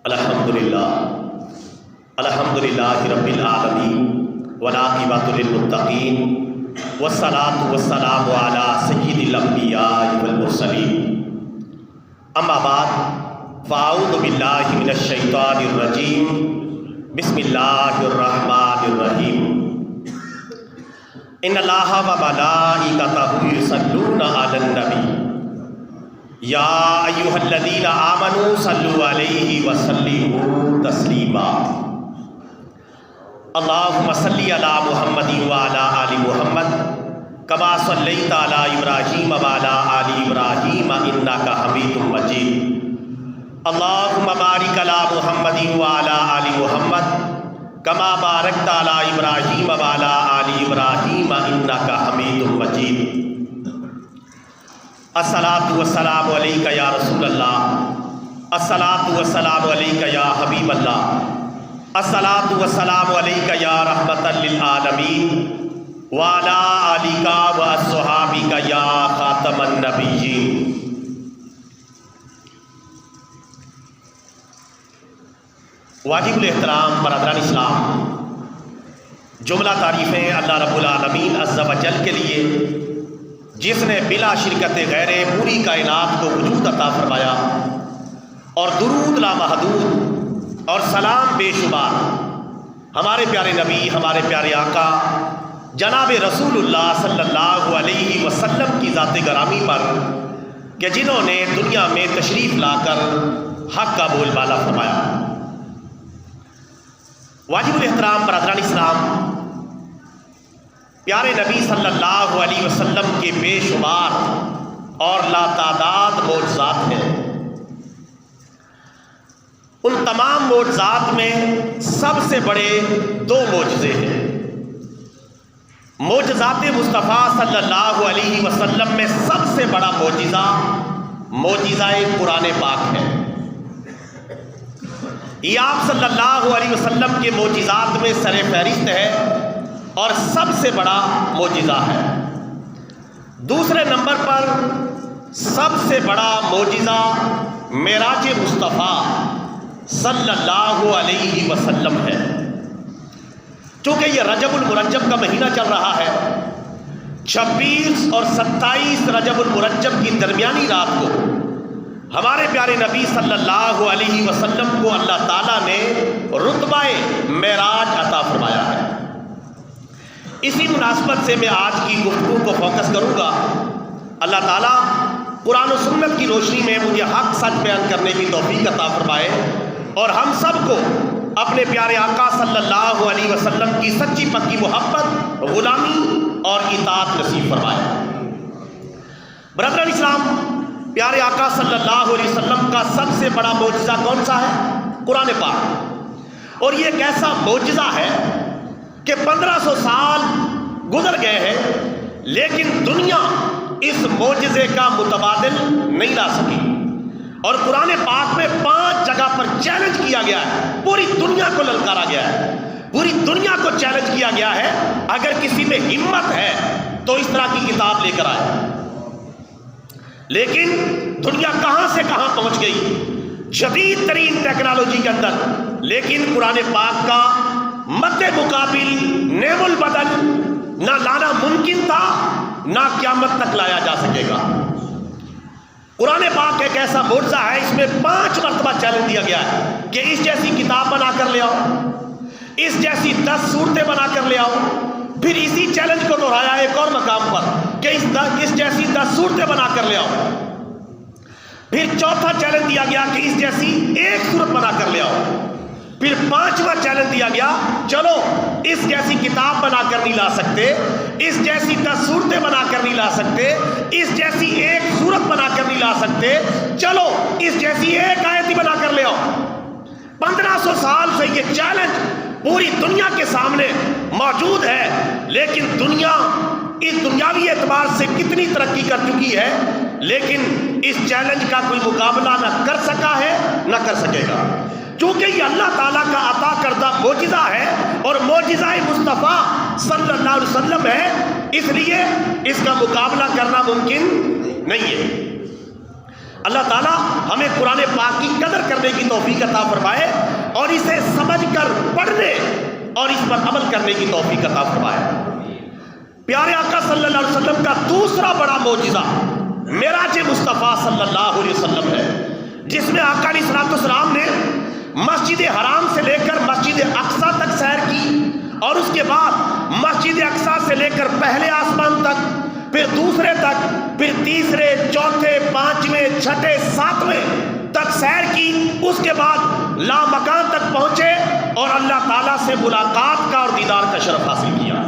الحمدللہ رب العالمین والعاقبۃ للمتقین والصلاۃ والسلام علی سید الانبیاء والمرسلین اما بعد فاعوذ باللہ من الشیطان الرجیم بسم اللہ الرحمن الرحیم ان اللہ وملائکتہ یصلون علی النبی یا ایھا الذین آمنوا صلوا علیہ وسلموا تسلیما اللہم صلی علی محمد وعلی آل محمد کما صلیت علی ابراہیم وعلی آل ابراہیم انک حمید مجید اللہم بارک علی محمد وعلی آل محمد کما بارکت علی ابراہیم وعلی آل ابراہیم انک حمید مجید الصلاۃ والسلام علیک یا رسول اللہ، الصلاۃ والسلام علیک یا حبیب اللہ، الصلاۃ والسلام علیک یا رحمۃ للعالمین وعلی آلک واصحابک یا خاتم النبیین۔ واجب الاحترام برادران اسلام، جملہ تعریفیں اللہ رب العالمین عز و جل کے لیے جس نے بلا شرکت غیر پوری کائنات کو وجود عطا فرمایا، اور درود لامحدود اور سلام بے شمار ہمارے پیارے نبی، ہمارے پیارے آقا جناب رسول اللہ صلی اللہ علیہ وسلم کی ذات گرامی پر کہ جنہوں نے دنیا میں تشریف لا کر حق کا بول بالا فرمایا۔ واجب الاحترام برادران اسلام، پیارے نبی صلی اللہ علیہ وسلم کے بے شمار اور لاتعداد معجزات ہیں۔ ان تمام معجزات میں سب سے بڑے دو معجزے ہیں۔ معجزات مصطفیٰ صلی اللہ علیہ وسلم میں سب سے بڑا معجزہ قرآن پاک ہے۔ یہ آپ صلی اللہ علیہ وسلم کے معجزات میں سر فہرست ہے اور سب سے بڑا معجزہ ہے۔ دوسرے نمبر پر سب سے بڑا معجزہ معراج مصطفیٰ صلی اللہ علیہ وسلم ہے۔ چونکہ یہ رجب المرجب کا مہینہ چل رہا ہے، 26 اور 27 رجب المرجب کی درمیانی رات کو ہمارے پیارے نبی صلی اللہ علیہ وسلم کو اللہ تعالیٰ نے رتبہ معراج عطا فرمایا ہے۔ اسی مناسبت سے میں آج کی گفتگو کو فوکس کروں گا۔ اللہ تعالیٰ قرآن و سنت کی روشنی میں مجھے حق سچ بیان کرنے کی توفیق عطا فرمائے، اور ہم سب کو اپنے پیارے آقا صلی اللہ علیہ وسلم کی سچی پکی محبت، غلامی اور اطاعت نصیب فرمائے۔ برادران اسلام، پیارے آقا صلی اللہ علیہ وسلم کا سب سے بڑا معجزہ کون سا ہے؟ قرآن پاک۔ اور یہ ایک ایسا معجزہ ہے کہ 1500 سال گزر گئے ہیں، لیکن دنیا اس معجزے کا متبادل نہیں لا سکی۔ اور قرآن پاک میں 5 جگہ پر چیلنج کیا گیا ہے، پوری دنیا کو للکارا گیا ہے، پوری دنیا کو چیلنج کیا گیا ہے، اگر کسی میں ہمت ہے تو اس طرح کی کتاب لے کر آئے۔ لیکن دنیا کہاں سے کہاں پہنچ گئی، جدید ترین ٹیکنالوجی کے اندر، لیکن قرآن پاک کا مد مقابل نعم البدل نہ لانا ممکن تھا، نہ قیامت تک لایا جا سکے گا۔ قرآن پاک ایک ایسا معجزہ ہے، اس میں 5 مرتبہ چیلنج دیا گیا ہے کہ اس جیسی کتاب بنا کر لے آؤ، اس جیسی 10 صورتیں بنا کر لے آؤ۔ پھر اسی چیلنج کو دہرایا ایک اور مقام پر کہ اس جیسی 10 صورتیں بنا کر لے آؤ۔ پھر چوتھا چیلنج دیا گیا کہ اس جیسی 1 صورت بنا کر لے آؤ۔ پھر 5واں چیلنج دیا گیا، چلو اس جیسی کتاب بنا کر نہیں لا سکتے، اس جیسی 10 صورتیں بنا کر نہیں لا سکتے، اس جیسی 1 صورت بنا کر نہیں لا سکتے، چلو اس جیسی 1 آیت ہی بنا کر لے آؤ۔ 1500 سال سے یہ چیلنج پوری دنیا کے سامنے موجود ہے، لیکن دنیا اس دنیاوی اعتبار سے کتنی ترقی کر چکی ہے، لیکن اس چیلنج کا کوئی مقابلہ نہ کر سکا ہے نہ کر سکے گا، چونکہ یہ اللہ تعالیٰ کا عطا کردہ معجزہ ہے اور معجزہ مصطفیٰ صلی اللہ علیہ وسلم ہے، اس لیے اس کا مقابلہ کرنا ممکن نہیں ہے۔ اللہ تعالیٰ ہمیں قرآن پاک کی قدر کرنے کی توفیق عطا فرمائے اور اسے سمجھ کر پڑھنے اور اس پر عمل کرنے کی توفیق عطا فرمائے۔ پیارے آقا صلی اللہ علیہ وسلم کا دوسرا بڑا معجزہ معراج مصطفیٰ صلی اللہ علیہ وسلم ہے، جس میں آقا علیہ السلام نے مسجد حرام سے لے کر مسجد اقصیٰ تک سیر کی، اور اس کے بعد مسجد اقصیٰ سے لے کر پہلے آسمان تک، پھر دوسرے تک، پھر تیسرے، چوتھے، پانچویں، چھٹے، ساتویں تک سیر کی۔ اس کے بعد لامکان تک پہنچے اور اللہ تعالیٰ سے ملاقات کا اور دیدار کا شرف حاصل کیا۔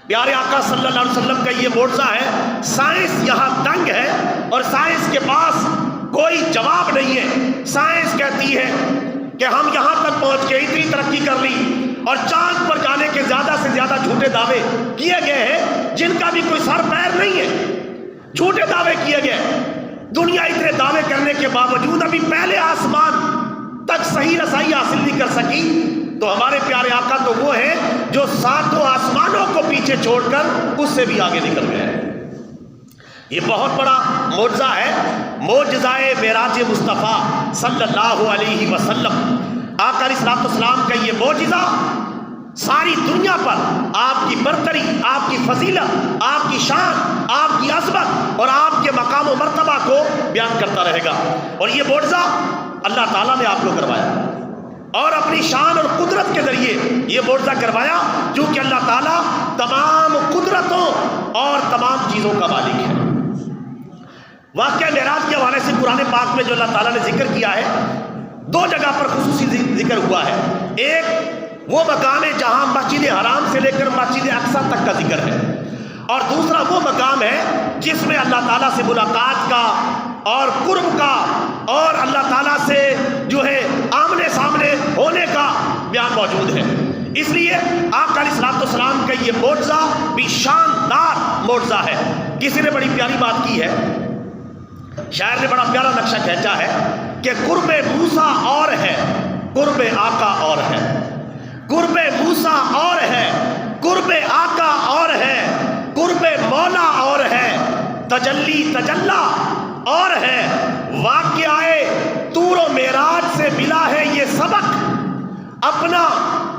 پیارے آقا صلی اللہ علیہ وسلم کا یہ معجزہ ہے۔ سائنس یہاں دنگ ہے اور سائنس کے پاس کوئی جواب نہیں ہے۔ سائنس کہتی ہے کہ ہم یہاں تک پہنچ کے اتنی ترقی کر لی، اور چاند پر جانے کے زیادہ سے زیادہ جھوٹے دعوے کیے گئے ہیں جن کا بھی کوئی سر پیر نہیں ہے، جھوٹے دعوے کیے گئے۔ دنیا اتنے دعوے کرنے کے باوجود ابھی پہلے آسمان تک صحیح رسائی حاصل نہیں کر سکی، تو ہمارے پیارے آقا تو وہ ہیں جو ساتوں آسمانوں کو پیچھے چھوڑ کر اس سے بھی آگے نکل گئے۔ یہ بہت بڑا معجزہ ہے، معجزہ معراج مصطفیٰ صلی اللہ علیہ وسلم۔ آقا علیہ السلام کا یہ معجزہ ساری دنیا پر آپ کی برتری، آپ کی فضیلت، آپ کی شان، آپ کی عظمت اور آپ کے مقام و مرتبہ کو بیان کرتا رہے گا۔ اور یہ معجزہ اللہ تعالیٰ نے آپ کو کروایا اور اپنی شان اور قدرت کے ذریعے یہ معجزہ کروایا، کیونکہ اللہ تعالیٰ تمام قدرتوں اور تمام چیزوں کا مالک ہے۔ واقعہ معراج کے حوالے سے قرآن پاک میں جو اللہ تعالیٰ نے ذکر کیا ہے، دو جگہ پر خصوصی ذکر ہوا ہے۔ ایک وہ مقام ہے جہاں مسجد حرام سے لے کر مسجد اقصیٰ تک کا ذکر ہے، اور دوسرا وہ مقام ہے جس میں اللہ تعالیٰ سے ملاقات کا اور قرب کا اور اللہ تعالیٰ سے جو ہے آمنے سامنے ہونے کا بیان موجود ہے۔ اس لیے آقا علیہ السلام کا یہ معجزہ بھی شاندار معجزہ ہے۔ کسی نے بڑی پیاری بات کی ہے، شاعر نے بڑا پیارا نقشہ کھینچا ہے کہ قرب موسیٰ اور ہے، قرب آقا اور ہے، قرب موسیٰ اور ہے، قرب آقا اور ہے، قرب مولا اور ہے، تجلی تجلا اور ہے، واقعہ طور و معراج سے ملا ہے یہ سبق، اپنا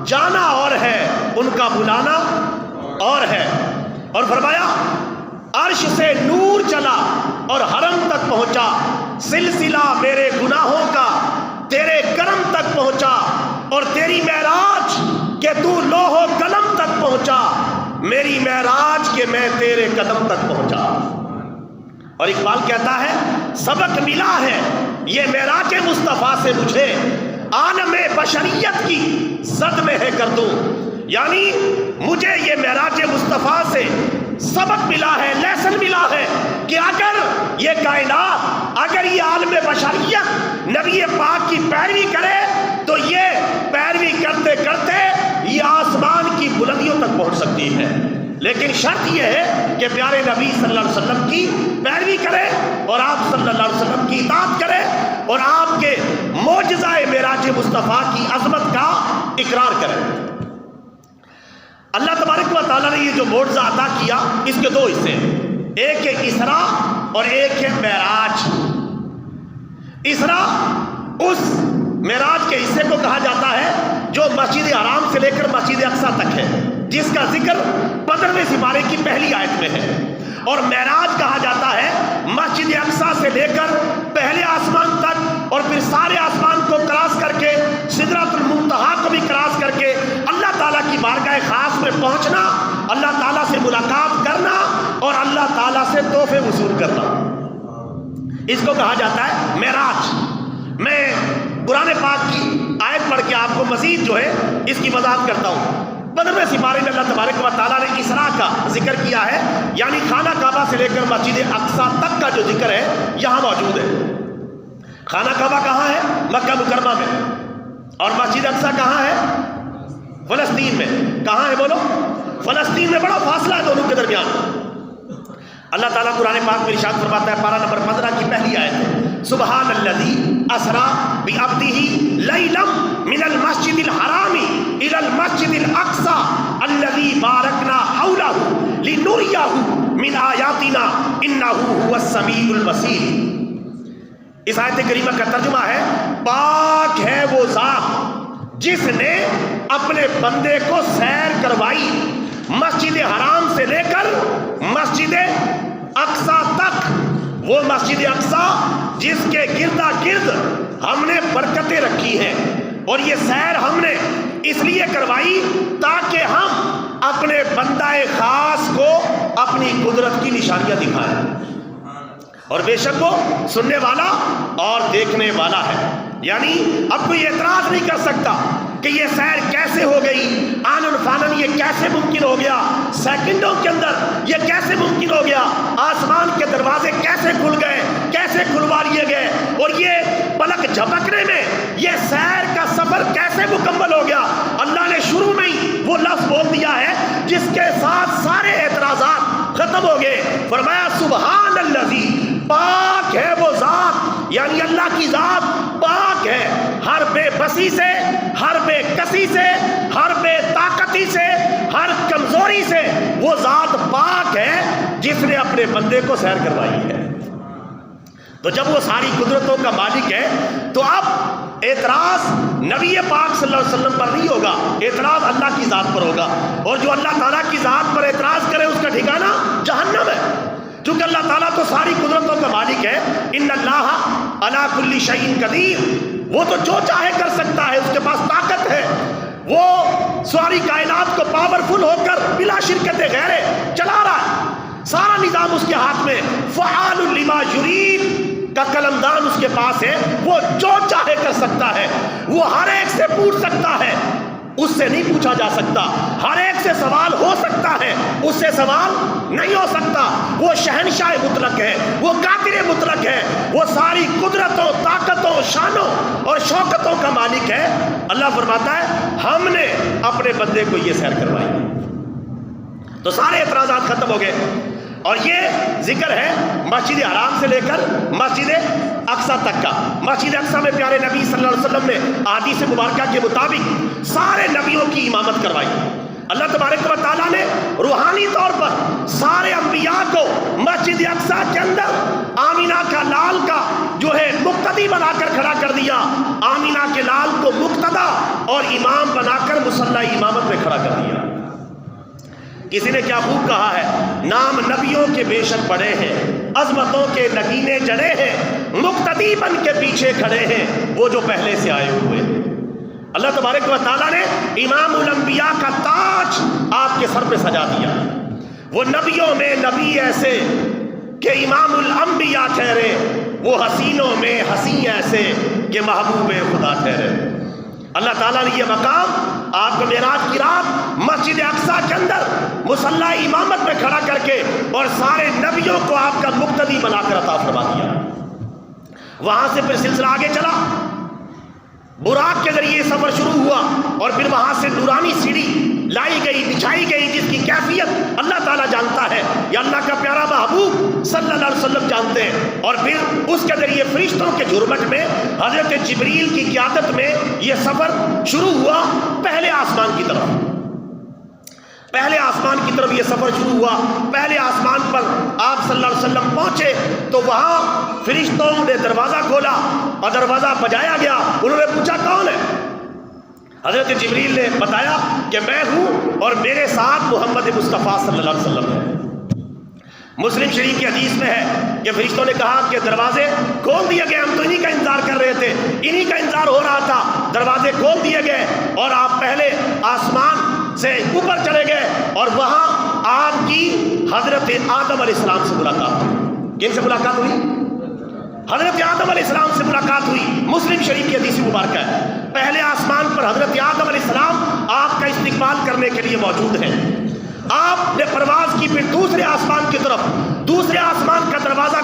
جانا اور ہے، ان کا بلانا اور ہے۔ اور فرمایا عرش سے نور چلا اور حرم تک پہنچا، سلسلہ میرے گناہوں کا تیرے کرم تک پہنچا، اور تیری معراج کہ تو لوح و قلم تک پہنچا، میری معراج کہ میں تیرے قدم تک پہنچا۔ اور اقبال کہتا ہے سبق ملا ہے یہ معراج مصطفیٰ سے مجھے، عالم بشریت کی زد میں ہے کر دوں، یعنی مجھے یہ معراج مصطفیٰ سے سبق ملا ہے، لیسن ملا ہے کہ اگر یہ کائنات، اگر یہ عالم بشریت نبی پاک کی پیروی کرے تو یہ پیروی کرتے کرتے یہ آسمان کی بلندیوں تک پہنچ سکتی ہے، لیکن شرط یہ ہے کہ پیارے نبی صلی اللہ علیہ وسلم کی پیروی کرے اور آپ صلی اللہ علیہ وسلم کی اطاعت کرے اور آپ کے معجزہ معراج مصطفیٰ کی عظمت کا اقرار کرے۔ اللہ تبارک و تعالیٰ نے یہ جو معجزہ عطا کیا اس کے دو حصے ہیں، ایک ہے اسراء اور ایک ہے معراج۔ اسراء اس معراج کے حصے کو کہا جاتا ہے جو مسجد حرام سے لے کر مسجد اقصیٰ تک ہے، جس کا ذکر 15ویں سپارے کی پہلی آیت میں ہے، اور معراج کہا جاتا ہے مسجد اقصیٰ سے لے کر پہلے آسمان تک اور پھر سارے آسمان کو کراس کر کے سدرۃ المنتہا کو بھی کراس کر کے اللہ تعالیٰ کی بارگاہ خاص میں پہنچنا، اللہ تعالیٰ سے ملاقات کرنا اور اللہ تعالیٰ سے تحفے وصول کرنا، اس کو کہا جاتا ہے معراج۔ میں قرآن پاک کی آیت پڑھ کے آپ کو مزید جو ہے اس کی وضاحت کرتا ہوں۔ 15ویں سپارے میں اللہ تبارک و تعالیٰ نے اسراء کا ذکر کیا ہے، یعنی خانہ کعبہ سے لے کر مسجد اقصیٰ تک کا جو ذکر ہے یہاں موجود ہے۔ خانہ کعبہ کہاں ہے؟ مکہ مکرمہ میں، اور مسجد اقصیٰ کہاں ہے؟ فلسطین میں۔ کہاں ہے بولو؟ فلسطین میں۔ بڑا فاصلہ ہے دونوں کے درمیان۔ اللہ تعالیٰ قرآن پاک میں ارشاد فرماتا ہے، پارہ نمبر 15 کی پہلی آیت ہے، سبحان الذی اسریٰ بعبدہ لیلا من المسجد الحرام الی المسجد الاقصی الذی بارکنا حولہ لنریہ من آیاتنا انہ هو السمیع البصیر۔ اس آیت کریمہ کا ترجمہ ہے پاک ہے وہ ذات جس نے اپنے بندے کو سیر کروائی مسجد حرام سے لے کر مسجد اقصی تک، وہ مسجد اقصی جس کے گردا گرد ہم نے برکتیں رکھی ہیں، اور یہ سیر ہم نے اس لیے کروائی تاکہ ہم اپنے بندہ خاص کو اپنی قدرت کی نشانیاں دکھائیں، اور بے شک وہ سننے والا اور دیکھنے والا ہے۔ یعنی اب کوئی اعتراض نہیں کر سکتا کہ یہ سیر کیسے ہو گئی، آنن فانن یہ کیسے ممکن ہو گیا، سیکنڈوں کے اندر یہ کیسے ممکن ہو گیا، آسمان کے دروازے کیسے کھل گئے، کیسے کھلوا لیے گئے، اور یہ پلک جھپکنے میں یہ سیر کا سفر کیسے مکمل ہو گیا۔ اللہ نے شروع میں ہی وہ لفظ بول دیا ہے جس کے ساتھ سارے اعتراضات ختم ہو گئے، فرمایا سبحان الذی، پاک ہے وہ ذات، یعنی اللہ کی ذات پاک ہے ہر بے بسی سے، ہر بے کسی سے، ہر بے طاقتی سے، ہر کمزوری سے، وہ ذات پاک ہے جس نے اپنے بندے کو سیر کروائی ہے۔ تو جب وہ ساری قدرتوں کا مالک ہے تو اب اعتراض نبی پاک صلی اللہ علیہ وسلم پر نہیں ہوگا، اعتراض اللہ کی ذات پر ہوگا، اور جو اللہ تعالیٰ کی ذات پر اعتراض کرے اس کا ٹھکانہ جہنم ہے، کیونکہ اللہ تعالیٰ تو ساری قدرتوں کا مالک ہے۔ ان اللہ علی کل شیء قدیر، وہ تو جو چاہے کر سکتا ہے، اس کے پاس طاقت ہے، وہ ساری کائنات کو پاورفل ہو کر بلا شرکت غیر چلا رہا ہے، سارا نظام اس کے ہاتھ میں، فعال لما یرید کا قلمدان اس کے پاس ہے، وہ جو چاہے کر سکتا ہے، وہ ہر ایک سے پوچھ سکتا ہے، اس سے نہیں پوچھا جا سکتا، ہر ایک سے سوال ہو سکتا ہے، اس سے سوال نہیں ہو سکتا، وہ شہنشاہ مطلق ہے، وہ قادر مطلق ہے، وہ ساری قدرتوں، طاقتوں، شانوں اور شوکتوں کا مالک ہے۔ اللہ فرماتا ہے ہم نے اپنے بندے کو یہ سیر کروائی، تو سارے اعتراضات ختم ہو گئے، اور یہ ذکر ہے مسجد حرام سے لے کر مسجد اقصی تک کا۔ مسجد اقصی میں پیارے نبی صلی اللہ علیہ وسلم نے احادیث مبارکہ کے مطابق سارے نبیوں کی امامت کروائی۔ اللہ تبارک و تعالیٰ نے روحانی طور پر سارے انبیاء کو مسجد اقصی کے اندر آمینہ کا لال کا جو ہے مقتدی بنا کر کھڑا کر دیا، آمینہ کے لال کو مقتدا اور امام بنا کر مصلی امامت میں کھڑا کر دیا۔ کسی نے کیا خوب کہا ہے، نام نبیوں کے بے شک بڑے ہیں، عظمتوں کے نگینے جڑے ہیں، مقتدی بن کے پیچھے کھڑے ہیں وہ جو پہلے سے آئے ہوئے۔ اللہ تبارک و تعالیٰ نے امام الانبیاء کا تاج آپ کے سر پہ سجا دیا، وہ نبیوں میں نبی ایسے کہ امام الانبیاء ٹھہرے، وہ حسینوں میں حسین ایسے کہ محبوب خدا ٹھہرے۔ اللہ تعالیٰ نے یہ مقام آپ کو معراج کی رات مسجد اقصی کے اندر مصلی امامت میں کھڑا کر کے اور سارے نبیوں کو آپ کا مقتدی بنا کر عطا فرما دیا۔ وہاں سے پھر سلسلہ آگے چلا، براق کے ذریعے سفر شروع ہوا، اور پھر وہاں سے نورانی سیڑھی لائی گئی، بچھائی گئی، جس کی کیفیت اللہ تعالیٰ جانتا ہے یا اللہ کا پیارا محبوب صلی اللہ علیہ وسلم جانتے ہیں، اور پھر اس کے ذریعے فرشتوں کے جھرمٹ میں حضرت جبریل کی قیادت میں یہ سفر شروع ہوا پہلے آسمان کی طرف۔ پہلے آسمان کی طرف یہ سفر شروع ہوا، پہلے آسمان پر آپ صلی اللہ علیہ وسلم پہنچے تو وہاں فرشتوں نے دروازہ کھولا اور دروازہ بجایا گیا۔ انہوں نے پوچھا کون ہے؟ حضرت جبریل نے بتایا کہ میں ہوں اور میرے ساتھ محمد مصطفیٰ صلی اللہ علیہ وسلم ہے۔ مسلم شریف کی حدیث میں ہے کہ فرشتوں نے کہا کہ دروازے کھول دیے گئے، ہم تو انہی کا انتظار کر رہے تھے، انہی کا انتظار ہو رہا تھا، دروازے کھول دیے گئے اور آپ پہلے آسمان سے اوپر چلے گئے، اور وہاں آپ کی حضرت آدم علیہ السلام سے ملاقات ہوئی۔ کن سے ملاقات ہوئی؟ حضرت آدم علیہ السلام سے ملاقات ہوئی۔ مسلم شریف کی حدیث مبارکہ ہے، پہلے آسمان پر حضرت آدم علیہ السلام آپ کا استقبال کرنے کے لیے موجود ہیں۔ آپ نے پرواز کی، پھر دوسرے آسمان کی طرف، دوسرے آسمان کا دروازہ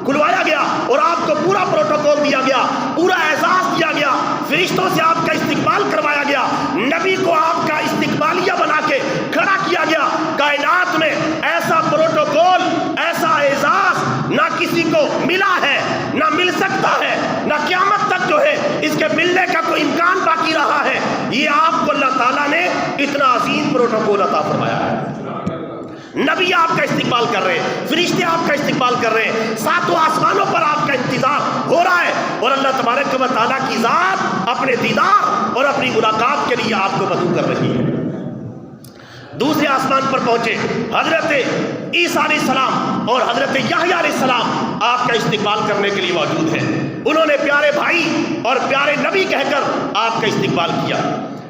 کھلوایا گیا اور آپ کو پورا پروٹوکول دیا گیا، پورا اعزاز دیا گیا، فرشتوں سے آپ کا استقبال کروایا گیا، نبی کو آپ کا استقبالیہ بنا کے کھڑا کیا گیا۔ کائنات میں ایسا پروٹوکول، ایسا اعزاز نہ کسی کو ملا ہے، نہ مل سکتا ہے، نہ قیامت تک جو ہے اس کے ملنے کا کوئی امکان باقی رہا ہے۔ یہ آپ کو اللہ تعالیٰ نے اتنا عظیم پروٹوکول عطا فرمایا ہے۔ نبی آپ کا استقبال کر رہے ہیں، فرشتے آپ کا استقبال کر رہے ہیں، ساتوں آسمانوں پر آپ کا انتظار ہو رہا ہے، اور اللہ تبارک و تعالیٰ کی ذات اپنے دیدار اور اپنی ملاقات کے لیے آپ کو مدعو کر رہی ہے۔ دوسرے آسمان پر پہنچے، حضرت عیسیٰ علیہ السلام اور حضرت یحییٰ علیہ السلام آپ کا استقبال کرنے کے لیے موجود ہیں۔ انہوں نے پیارے بھائی اور پیارے نبی کہہ کر آپ کا استقبال کیا۔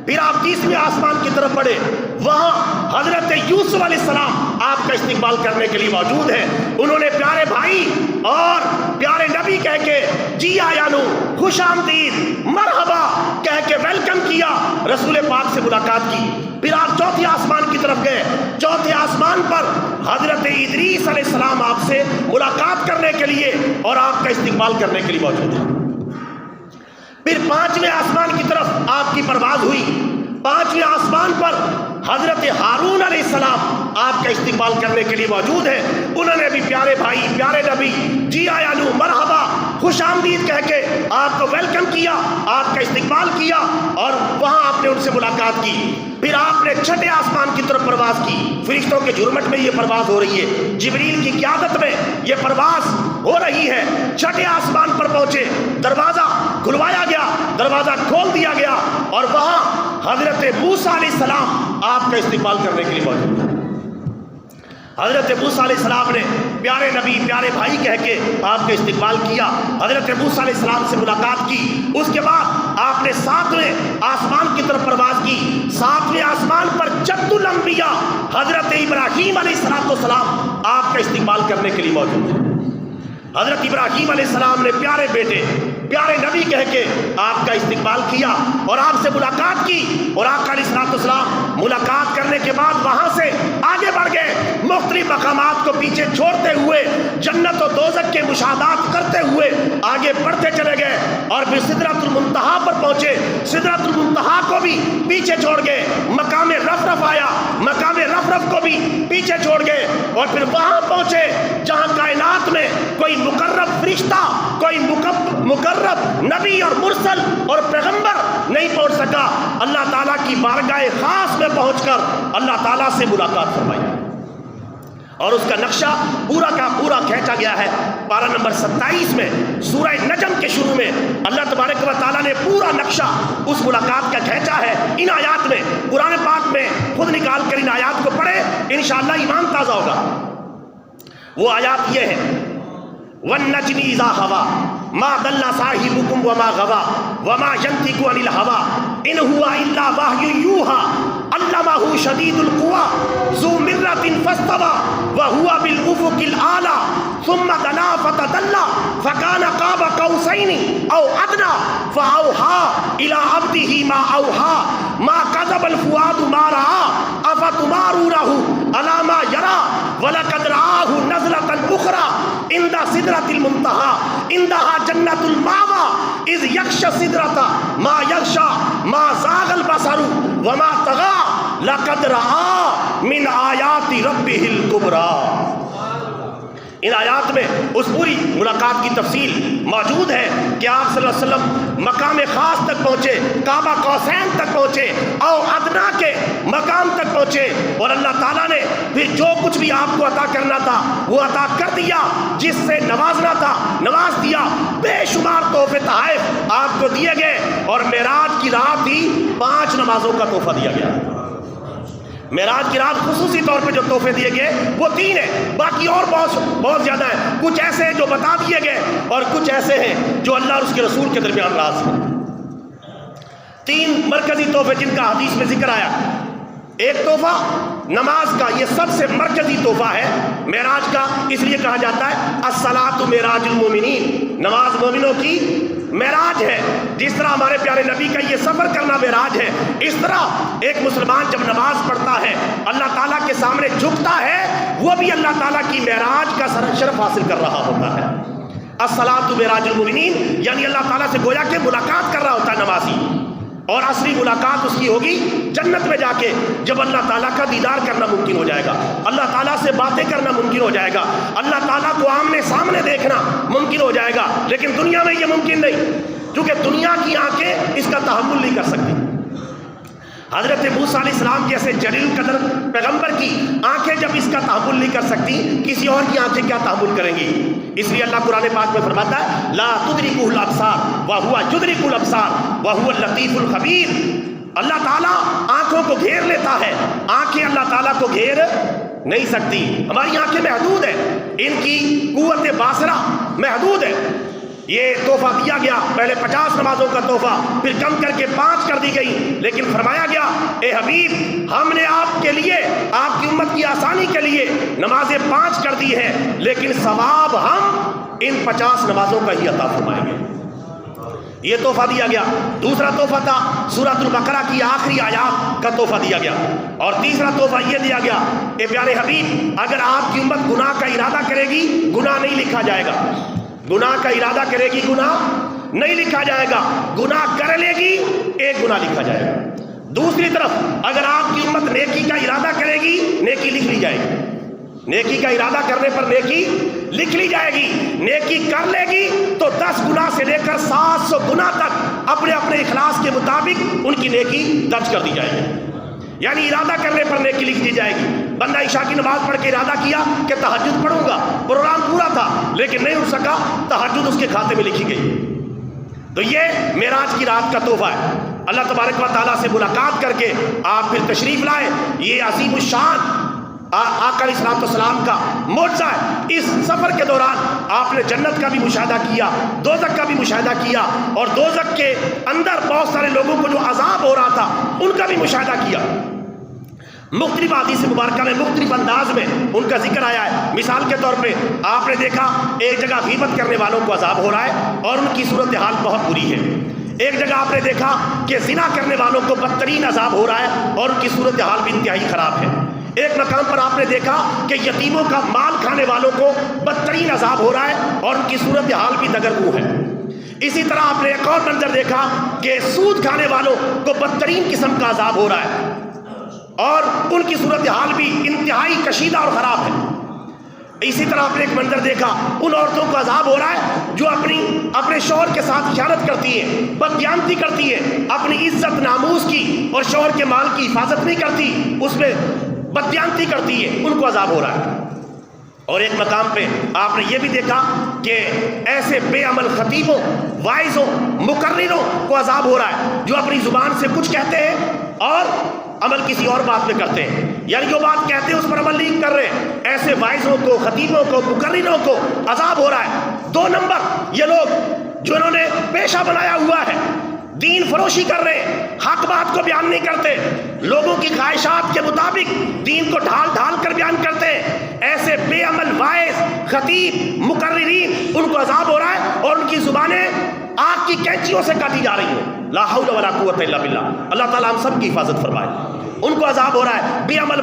پھر آپ تیسرے آسمان کی طرف بڑھے، وہاں حضرت یوسف علیہ السلام آپ کا استقبال کرنے کے لیے موجود ہیں۔ انہوں نے پیارے بھائی اور پیارے نبی کہہ کے جی آیا نو، خوش آمدید، مرحبا کہہ کے ویلکم کیا، رسول پاک سے ملاقات کی۔ پھر آپ چوتھے آسمان کی طرف گئے، چوتھے آسمان پر حضرت ادریس علیہ السلام آپ سے ملاقات کرنے کے لیے اور آپ کا استقبال کرنے کے لیے موجود ہیں۔ پھر پانچویں آسمان کی طرف آپ کی پرواز ہوئی، پانچویں آسمان پر حضرت ہارون علیہ السلام آپ کا استقبال کرنے کے لیے موجود ہیں۔ انہوں نے بھی پیارے بھائی پیارے نبی جی آیا نو، مرحبا، خوش آمدید کہہ کے آپ کو ویلکم کیا، آپ کا استقبال کیا اور وہاں آپ نے ان سے ملاقات کی۔ پھر آپ نے چھٹے آسمان کی طرف پرواز کی، فرشتوں کے جھرمٹ میں یہ پرواز ہو رہی ہے، جبریل کی قیادت میں یہ پرواز ہو رہی ہے۔ چھٹے آسمان پر پہنچے، دروازہ کھلوایا گیا، دروازہ کھول دیا گیا اور وہاں حضرت موسیٰ علیہ السلام آپ کا استقبال کرنے کے لیے موجود ہے۔ حضرت موسیٰ علیہ السلام نے پیارے نبی پیارے بھائی کہہ کے آپ کا استقبال کیا، حضرت موسیٰ علیہ السلام سے ملاقات کی۔ اس کے بعد آپ نے ساتویں آسمان کی طرف پرواز کی، ساتویں آسمان پر جد الانبیاء حضرت ابراہیم علیہ السلام آپ کا استقبال کرنے کے لیے موجود ہے۔ حضرت ابراہیم علیہ السلام نے پیارے بیٹے پیارے نبی کہہ کے آپ کا استقبال کیا اور آپ سے ملاقات کی، اور آقا علیہ السلام ملاقات کرنے کے بعد وہاں سے آگے بڑھ گئے، مختلف مقامات کو پیچھے چھوڑتے ہوئے جنت و دوزخ کے مشاہدات کرتے ہوئے آگے بڑھتے چلے گئے اور پھر سدرۃ المنتہا پر پہنچے، سدرۃ المنتہا کو بھی پیچھے چھوڑ گئے، مقام رفرف آیا، مقام رفرف کو بھی پیچھے چھوڑ گئے اور پھر وہاں پہنچے جہاں کائنات میں کوئی مقرب فرشتہ، کوئی مقرب نبی اور مرسل اور پیغمبر نہیں پہنچ سکا۔ اللہ تعالیٰ کی بارگاہ خاص میں پہنچ کر اللہ تعالیٰ سے ملاقات فرمائی اور اس کا نقشہ پورا کا پورا کھینچا گیا ہے۔ پارہ نمبر 27 میں سورہ نجم کے شروع میں اللہ تبارک و تعالیٰ نے پورا نقشہ اس ملاقات کا کھینچا ہے۔ ان آیات میں قرآن پاک میں خود نکال کر ان آیات کو پڑھے، انشاءاللہ ایمان تازہ ہوگا۔ وہ آیات یہ ہے، وَالنَّجْمِ إِذَا هَوَىٰ مَا ضَلَّ صَاحِبُكُمْ وَمَا غَوَىٰ وَمَا يَنطِقُ عَنِ الْهَوَىٰ إِنْ هُوَ إِلَّا وَحْيٌ يُوحَىٰ عَلَّمَهُ شَدِيدُ الْقُوَىٰ ذُو مِرَّةٍ فَاسْتَوَىٰ وَهُوَ بِالْأُفُقِ الْأَعْلَىٰ ثُمَّ دَنَا فَتَدَلَّىٰ فَكَانَ قَابَ قَوْسَيْنِ أَوْ أَدْنَىٰ فَأَوْحَىٰ إِلَىٰ عَبْدِهِ مَا أَوْحَىٰ مَا كَذَبَ الْفُؤَادُ مَا رَأَىٰ أَفَتُمَارُونَهُ عَلَىٰ مَا يَرَىٰ وَلَقَدْ رَآهُ نَزْلَةً أُخْرَىٰ عند سدرۃ المنتہا عندها جنت الماوى اذ یغشی السدرۃ ما یغشی ما زاغ البصر وما طغى لقد رأى من آیات ربہ الکبریٰ۔ ان آیات میں اس پوری ملاقات کی تفصیل موجود ہے کہ آپ صلی اللہ علیہ وسلم مقام خاص تک پہنچے، کعبہ قوسین تک پہنچے، او ادنا کے مقام تک پہنچے اور اللہ تعالیٰ نے پھر جو کچھ بھی آپ کو عطا کرنا تھا وہ عطا کر دیا، جس سے نوازنا تھا نواز دیا، بے شمار تحفے تحائف آپ کو دیے گئے اور معراج کی رات ہی 5 نمازوں کا تحفہ دیا گیا۔ معراج کی رات خصوصی طور پہ جو تحفے دیے گئے وہ 3 ہیں، باقی اور بہت زیادہ ہیں، کچھ ایسے ہیں جو بتا دیے گئے اور کچھ ایسے ہیں جو اللہ اور اس کے رسول کے درمیان راز ہیں۔ 3 مرکزی تحفے جن کا حدیث میں ذکر آیا، ایک تحفہ نماز کا، یہ سب سے مرکزی تحفہ ہے معراج کا، اس لیے کہا جاتا ہے الصلاۃ معراج المومنین، نماز مومنوں کی معراج ہے۔ جس طرح ہمارے پیارے نبی کا یہ سفر کرنا معراج ہے، اس طرح ایک مسلمان جب نماز پڑھتا ہے اللہ تعالیٰ کے سامنے جھکتا ہے، وہ بھی اللہ تعالیٰ کی معراج کا شرف حاصل کر رہا ہوتا ہے۔ الصلاۃ معراج المومنین یعنی اللہ تعالیٰ سے گویا کہ ملاقات کر رہا ہوتا ہے نمازی، اور اصلی ملاقات اس کی ہوگی جنت میں جا کے، جب اللہ تعالیٰ کا دیدار کرنا ممکن ہو جائے گا، اللہ تعالیٰ سے باتیں کرنا ممکن ہو جائے گا، اللہ تعالیٰ کو آمنے سامنے دیکھنا ممکن ہو جائے گا۔ لیکن دنیا میں یہ ممکن نہیں، کیونکہ دنیا کی آنکھیں اس کا تحمل نہیں کر سکتی۔ حضرت موسیٰ علیہ السلام جیسے جلیل القدر پیغمبر کی آنکھیں جب اس کا تحمل نہیں کر سکتی، کسی اور کی آنکھیں کیا تحمل کریں گی؟ اس لیے اللہ قرآن پاک میں فرماتا ہے لا تدرکہ الابصار وہو یدرک الابصار وہو اللطیف الخبیر۔ اللہ تعالیٰ آنکھوں کو گھیر لیتا ہے، آنکھیں اللہ تعالیٰ کو گھیر نہیں سکتی۔ ہماری آنکھیں محدود ہیں، ان کی قوت باصرہ محدود ہے۔ یہ تحفہ دیا گیا، پہلے 50 نمازوں کا تحفہ، پھر کم کر کے 5 کر دی گئی، لیکن فرمایا گیا اے حبیب ہم نے آپ کے لیے، آپ کی امت کی آسانی کے لیے نمازیں 5 کر دی ہیں، لیکن ثواب ہم ان 50 نمازوں کا ہی عطا فرمائیں گے۔ یہ تحفہ دیا گیا۔ دوسرا تحفہ تھا سورۃ البقرہ کی آخری آیات کا تحفہ دیا گیا، اور تیسرا تحفہ یہ دیا گیا اے پیارے حبیب اگر آپ کی امت گناہ کا ارادہ کرے گی گناہ نہیں لکھا جائے گا، گناہ کا ارادہ کرے گی گناہ نہیں لکھا جائے گا، گناہ کر لے گی ایک گناہ لکھا جائے گا۔ دوسری طرف اگر آپ کی امت نیکی کا ارادہ کرے گی نیکی لکھ لی جائے گی، نیکی کا ارادہ کرنے پر نیکی لکھ لی جائے گی، نیکی کر لے گی تو 10 گناہ سے لے کر 700 گناہ تک اپنے اپنے اخلاص کے مطابق ان کی نیکی درج کر دی جائے گی، یعنی ارادہ کرنے پر نیکی لکھ دی جائے گی۔ بندہ عشاء کی نماز پڑھ کے ارادہ کیا کہ تہجد پڑھوں گا، پروگرام پورا تھا لیکن نہیں اٹھ سکا، تہجد اس کے کھاتے میں لکھی گئی۔ تو یہ معراج کی رات کا تحفہ ہے، اللہ تبارک و تعالیٰ سے ملاقات کر کے آپ پھر تشریف لائے، یہ عظیم الشان آقا علیہ الصلوۃ والسلام کا معجزہ ہے۔ اس سفر کے دوران آپ نے جنت کا بھی مشاہدہ کیا، دوزخ کا بھی مشاہدہ کیا، اور دوزخ کے اندر بہت سارے لوگوں کو جو عذاب ہو رہا تھا ان کا بھی مشاہدہ کیا۔ مختلف حدیث مبارکہ میں مختلف انداز میں ان کا ذکر آیا ہے۔ مثال کے طور پہ آپ نے دیکھا ایک جگہ غیبت کرنے والوں کو عذاب ہو رہا ہے اور ان کی صورتحال بہت بری ہے، ایک جگہ آپ نے دیکھا کہ زنا کرنے والوں کو بدترین عذاب ہو رہا ہے اور ان کی صورتحال بھی انتہائی خراب ہے، ایک مقام پر آپ نے دیکھا کہ یتیموں کا مال کھانے والوں کو بدترین عذاب ہو رہا ہے اور ان کی صورتحال بھی دگرگوں ہے۔ اسی طرح آپ نے ایک اور منظر دیکھا کہ سود کھانے والوں کو بدترین قسم کا عذاب ہو رہا ہے اور ان کی صورتحال بھی انتہائی کشیدہ اور خراب ہے۔ اسی طرح آپ نے ایک منظر دیکھا ان عورتوں کو عذاب ہو رہا ہے جو اپنے شوہر کے ساتھ خیانت کرتی ہیں، بددیانتی کرتی ہیں، اپنی عزت ناموس کی اور شوہر کے مال کی حفاظت نہیں کرتی، اس میں بددیانتی کرتی ہے، ان کو عذاب ہو رہا ہے۔ اور ایک مقام پہ آپ نے یہ بھی دیکھا کہ ایسے بے عمل خطیبوں، واعظوں، مقرروں کو عذاب ہو رہا ہے جو اپنی زبان سے کچھ کہتے ہیں اور عمل کسی اور بات پہ کرتے ہیں، یعنی جو بات کہتے ہیں اس پر عمل نہیں کر رہے۔ ایسے واعظوں کو، خطیبوں کو، مقرروں کو عذاب ہو رہا ہے۔ 2 نمبر یہ لوگ جنہوں نے پیشہ بنایا ہوا ہے، دین فروشی کر رہے ہیں، حق بات کو بیان نہیں کرتے، لوگوں کی خواہشات کے مطابق دین کو ڈھال ڈھال کر بیان کرتے ہیں، ایسے بے عمل واعظ، خطیب، مقررین ان کو عذاب ہو رہا ہے اور ان کی زبانیں آگ کی کینچیوں سے کاٹی جا رہی ہیں۔ لا حول ولا قوت الا باللہ، اللہ تعالیٰ ہم سب کی حفاظت فرمائے۔ ان کو عذاب ہو رہا ہے، بے عمل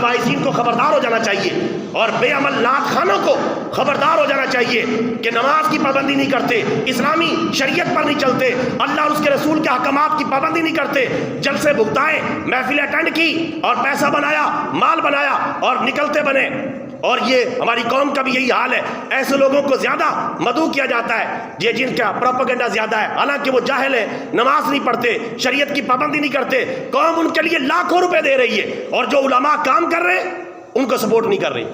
واعظین کو خبردار ہو جانا چاہیے، اور بے عمل نعت خوانوں کو خبردار ہو جانا چاہیے کہ نماز کی پابندی نہیں کرتے، اسلامی شریعت پر نہیں چلتے، اللہ اور اس کے رسول کے احکامات کی پابندی نہیں کرتے، جلسے بھگتائے، محفل اٹینڈ کی اور پیسہ بنایا، مال بنایا اور نکلتے بنے۔ اور یہ ہماری قوم کا بھی یہی حال ہے، ایسے لوگوں کو زیادہ مدعو کیا جاتا ہے یہ جن کا پروپیگنڈا زیادہ ہے، حالانکہ وہ جاہل ہیں، نماز نہیں پڑھتے، شریعت کی پابندی نہیں کرتے، قوم ان کے لیے لاکھوں روپے دے رہی ہے اور جو علماء کام کر رہے ہیں ان کو سپورٹ نہیں کر رہی،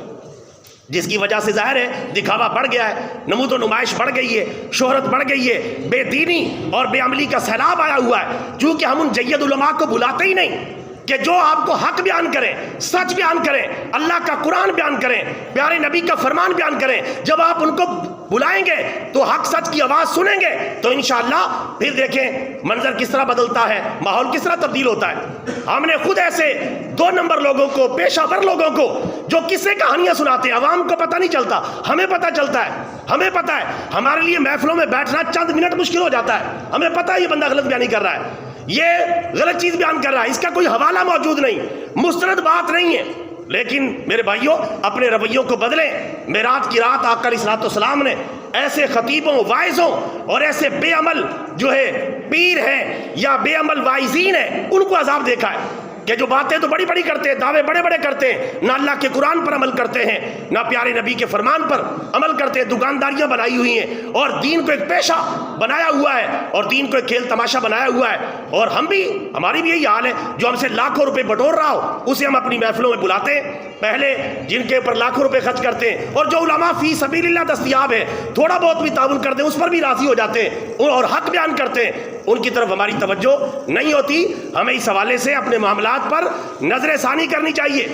جس کی وجہ سے ظاہر ہے دکھاوا بڑھ گیا ہے، نمود و نمائش بڑھ گئی ہے، شہرت بڑھ گئی ہے، بے دینی اور بے عملی کا سیلاب آیا ہوا ہے۔ چونکہ ہم ان جید علماء کو بلاتے ہی نہیں کہ جو آپ کو حق بیان کریں، سچ بیان کریں، اللہ کا قرآن بیان کریں، پیارے نبی کا فرمان بیان کریں۔ جب آپ ان کو بلائیں گے تو حق سچ کی آواز سنیں گے تو انشاءاللہ پھر دیکھیں منظر کس طرح بدلتا ہے، ماحول کس طرح تبدیل ہوتا ہے۔ ہم نے خود ایسے 2 نمبر لوگوں کو، پیشہ ور لوگوں کو جو قصے کہانیاں سناتے ہیں، عوام کو پتہ نہیں چلتا، ہمیں پتہ چلتا ہے، ہمیں پتہ ہے، ہمارے لیے محفلوں میں بیٹھنا چند منٹ مشکل ہو جاتا ہے، ہمیں پتہ ہے یہ بندہ غلط بیانی کر رہا ہے، یہ غلط چیز بیان کر رہا ہے، اس کا کوئی حوالہ موجود نہیں، مستند بات نہیں ہے، لیکن میرے بھائیوں اپنے رویوں کو بدلیں۔ معراج کی رات آقا علیہ الصلوۃ والسلام نے ایسے خطیبوں، واعظوں اور ایسے بے عمل جو ہے پیر ہیں یا بے عمل واعظین ہیں ان کو عذاب دیکھا ہے کہ جو باتیں تو بڑی بڑی کرتے ہیں، دعوے بڑے بڑے کرتے ہیں، نہ اللہ کے قرآن پر عمل کرتے ہیں، نہ پیارے نبی کے فرمان پر عمل کرتے ہیں، دکانداریاں بنائی ہوئی ہیں اور دین کو ایک پیشہ بنایا ہوا ہے اور دین کو ایک کھیل تماشا بنایا ہوا ہے۔ اور ہماری بھی یہی حال ہے، جو ہم سے لاکھوں روپے بٹور رہا ہو اسے ہم اپنی محفلوں میں بلاتے ہیں، پہلے جن کے اوپر لاکھوں روپے خرچ کرتے ہیں، اور جو علماء فی سبیل اللہ دستیاب ہے تھوڑا بہت بھی تعاون کرتے ہیں اس پر بھی راضی ہو جاتے ہیں اور حق بیان کرتے ہیں، ان کی طرف ہماری توجہ نہیں ہوتی۔ ہمیں اس حوالے سے اپنے معاملات پر نظر ثانی کرنی چاہیے۔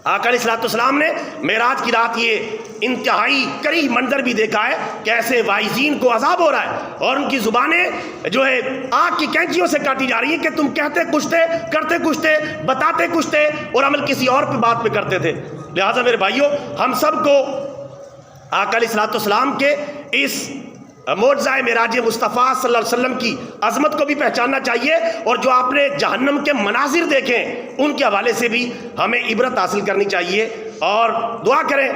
آقا علیہ السلام نے معراج کی رات یہ انتہائی کریہ منظر بھی دیکھا ہے کہ ایسے واعظین کو عذاب ہو رہا ہے اور ان کی زبانیں جو ہے آگ کی کینچیوں سے کاٹی جا رہی ہیں کہ تم کہتے کچھ تھے، کرتے کچھ تھے، بتاتے کچھ تھے اور عمل کسی اور پہ بات پہ کرتے تھے۔ لہٰذا میرے بھائیوں، ہم سب کو آقا علیہ السلام کے اس معجزہ معراج مصطفیٰ صلی اللہ علیہ وسلم کی عظمت کو بھی پہچاننا چاہیے، اور جو آپ نے جہنم کے مناظر دیکھیں ان کے حوالے سے بھی ہمیں عبرت حاصل کرنی چاہیے اور دعا کریں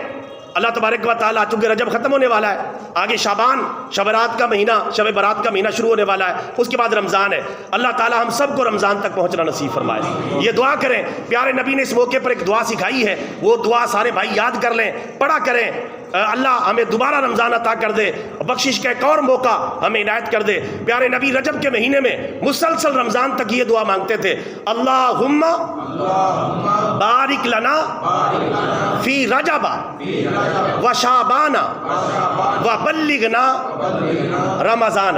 اللہ تبارک و تعالیٰ۔ چونکہ رجب ختم ہونے والا ہے، آگے شعبان، شب رات کا مہینہ، شب برات کا مہینہ شروع ہونے والا ہے، اس کے بعد رمضان ہے۔ اللہ تعالیٰ ہم سب کو رمضان تک پہنچنا نصیب فرمائے۔ یہ دعا کریں، پیارے نبی نے اس موقع پر ایک دعا سکھائی ہے، وہ دعا سارے بھائی یاد کر لیں، پڑھا کریں۔ اللہ ہمیں دوبارہ رمضان عطا کر دے، بخشش کا ایک اور موقع ہمیں عنایت کر دے۔ پیارے نبی رجب کے مہینے میں مسلسل رمضان تک یہ دعا مانگتے تھے، اللہم بارک لنا فی رجب و شعبان و بلغنا رمضان۔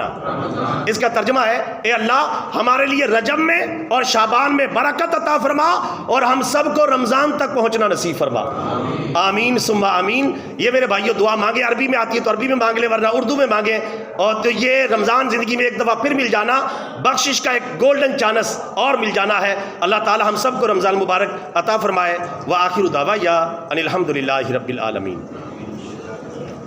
اس کا ترجمہ ہے، اے اللہ ہمارے لیے رجب میں اور شعبان میں برکت عطا فرما اور ہم سب کو رمضان تک پہنچنا نصیب فرما۔ آمین ثم آمین۔ یہ میرے بھائیو دعا مانگے، عربی میں آتی ہے تو عربی میں مانگ لیں ورنہ اردو میں مانگیں، اور تو یہ رمضان زندگی میں ایک دفعہ پھر مل جانا، بخشش کا ایک گولڈن چانس اور مل جانا ہے۔ اللہ تعالی ہم سب کو رمضان مبارک عطا فرمائے۔ وآخر دعوایا ان الحمد للہ رب العالمین۔